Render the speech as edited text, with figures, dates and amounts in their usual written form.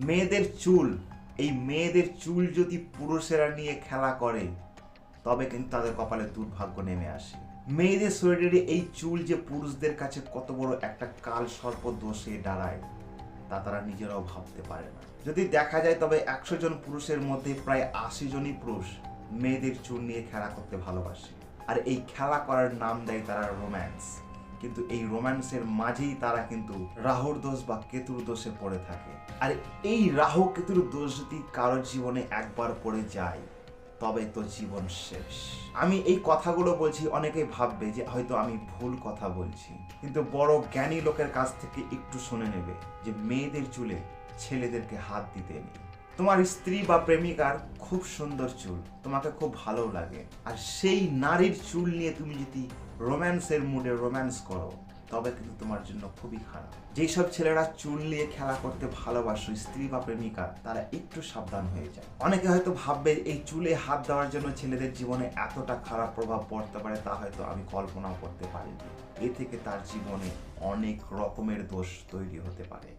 মেয়েদের চুল, এই মেয়েদের চুল যদি পুরুষেরা নিয়ে খেলা করে তবে কিন্তু তাদের কপালে দুর্ভাগ্য নেমে আসে। মেয়েদের শরীরে এই চুল যে পুরুষদের কাছে কত বড় একটা কাল সর্প দোষে দাঁড়ায় তা তারা নিজেরাও ভাবতে পারে না। যদি দেখা যায় তবে 100 জন পুরুষের মধ্যে প্রায় 80 জনই পুরুষ মেয়েদের চুল নিয়ে খেলা করতে ভালোবাসে। আর এই খেলা করার নাম দেয় তারা রোম্যান্স। কিন্তু এই রোম্যান্সের মাঝেই তারা কিন্তু রাহুর দোষ বা কেতুর দোষে পড়ে থাকে। আর এই রাহু কেতুর দোষ যদি কারোর জীবনে একবার পড়ে যায় তবে তো জীবন শেষ। আমি এই কথাগুলো বলছি, অনেকেই ভাববে যে হয়তো আমি ভুল কথা বলছি, কিন্তু বড় জ্ঞানী লোকের কাছ থেকে একটু শুনে নেবে যে মেয়েদের চুলে ছেলেদেরকে হাত দিতে নেই। তোমার স্ত্রী বা প্রেমিকার খুব সুন্দর চুল, তোমাকে খুব ভালো লাগে, আর সেই নারীর চুল নিয়ে তুমি যদি রোম্যান্সের মুডে রোম্যান্স করো তবে কিন্তু তোমার জন্য খুবই খারাপ। যেই সব ছেলেরা চুল নিয়ে খেলা করতে ভালোবাসো, স্ত্রী বা প্রেমিকা, তারা একটু সাবধান হয়ে যায়। অনেকে হয়তো ভাববে এই চুলে হাত দেওয়ার জন্য ছেলেদের জীবনে এতটা খারাপ প্রভাব পড়তে পারে তা হয়তো আমি কল্পনাও করতে পারিনি। এ থেকে তার জীবনে অনেক রকমের দোষ তৈরি হতে পারে।